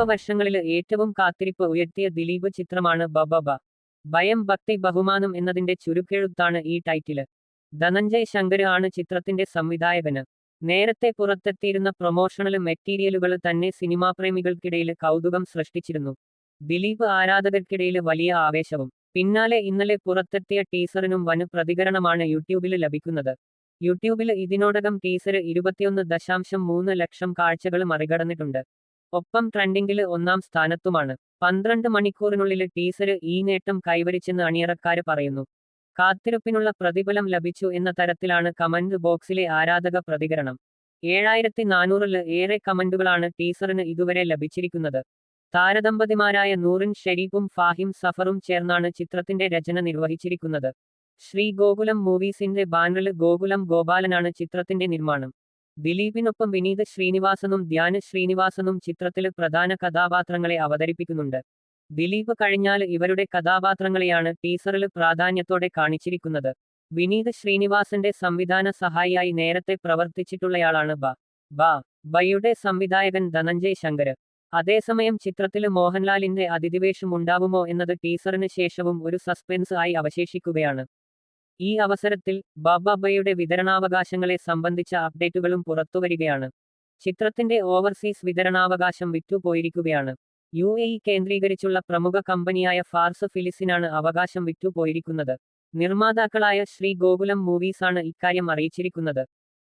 വർഷങ്ങളില് ഏറ്റവും കാത്തിരിപ്പ് ഉയർത്തിയ ദിലീപ് ചിത്രമാണ് ബബബ. ഭയം ഭക്തി ബഹുമാനം എന്നതിന്റെ ചുരുക്കെഴുത്താണ് ഈ ടൈറ്റില്. ധനഞ്ജയ് ശങ്കര് ആണ് ചിത്രത്തിന്റെ സംവിധായകന്. നേരത്തെ പുറത്തെത്തിയിരുന്ന പ്രൊമോഷണല് മെറ്റീരിയലുകള് തന്നെ സിനിമാപ്രേമികൾക്കിടയില് കൗതുകം സൃഷ്ടിച്ചിരുന്നു. ദിലീപ് ആരാധകർക്കിടയില് വലിയ ആവേശവും. പിന്നാലെ ഇന്നലെ പുറത്തെത്തിയ ടീസറിനും വന് പ്രതികരണമാണ് യൂട്യൂബില് ലഭിക്കുന്നത്. യൂട്യൂബില് ഇതിനോടകം ടീസര് 21.3 ലക്ഷം കാഴ്ചകള് മറികടന്നിട്ടുണ്ട്. ഒപ്പം ട്രെൻഡിംഗില് ഒന്നാം സ്ഥാനത്തുമാണ്. 12 മണിക്കൂറിനുള്ളില് ടീസര് ഈ നേട്ടം കൈവരിച്ചെന്ന് അണിയറക്കാര് പറയുന്നു. കാത്തിരിപ്പിനുള്ള പ്രതിഫലം ലഭിച്ചു എന്ന തരത്തിലാണ് കമന്റ് ബോക്സിലെ ആരാധക പ്രതികരണം. 7400-ല് ഏറെ കമന്റുകളാണ് ടീസറിന് ഇതുവരെ ലഭിച്ചിരിക്കുന്നത്. താരദമ്പതിമാരായ നൂറിൻ ഷെരീഫും ഫാഹിം സഫറും ചേർന്നാണ് ചിത്രത്തിന്റെ രചന നിർവഹിച്ചിരിക്കുന്നത്. ശ്രീ ഗോകുലം മൂവീസിന്റെ ബാനറില് ഗോകുലം ഗോപാലനാണ് ചിത്രത്തിന്റെ നിർമ്മാണം. ദിലീപിനൊപ്പം വിനീത് ശ്രീനിവാസനും ധ്യാന് ശ്രീനിവാസനും ചിത്രത്തില് പ്രധാന കഥാപാത്രങ്ങളെ അവതരിപ്പിക്കുന്നുണ്ട്. ദിലീപ് കഴിഞ്ഞാല് ഇവരുടെ കഥാപാത്രങ്ങളെയാണ് ടീസറില് പ്രാധാന്യത്തോടെ കാണിച്ചിരിക്കുന്നത്. വിനീത് ശ്രീനിവാസന്റെ സംവിധാന സഹായിയായി നേരത്തെ പ്രവർത്തിച്ചിട്ടുള്ളയാളാണ് ബയുടെ സംവിധായകൻ ധനഞ്ജയ് ശങ്കര്. അതേസമയം ചിത്രത്തില് മോഹൻലാലിന്റെ അതിഥിവേഷം ഉണ്ടാവുമോ എന്നത് ടീസറിന് ശേഷവും ഒരു സസ്പെൻസ് ആയി അവശേഷിക്കുകയാണ്. ഈ അവസരത്തിൽ ബബയുടെ വിതരണാവകാശങ്ങളെ സംബന്ധിച്ച അപ്ഡേറ്റുകളും പുറത്തുവരികയാണ്. ചിത്രത്തിന്റെ ഓവർസീസ് വിതരണാവകാശം വിറ്റുപോയിരിക്കുകയാണ്. UAE കേന്ദ്രീകരിച്ചുള്ള പ്രമുഖ കമ്പനിയായ ഫാർസ് ഫിലിസിനാണ് അവകാശം വിറ്റുപോയിരിക്കുന്നത്. നിർമ്മാതാക്കളായ ശ്രീ ഗോകുലം മൂവീസാണ് ഇക്കാര്യം അറിയിച്ചിരിക്കുന്നത്.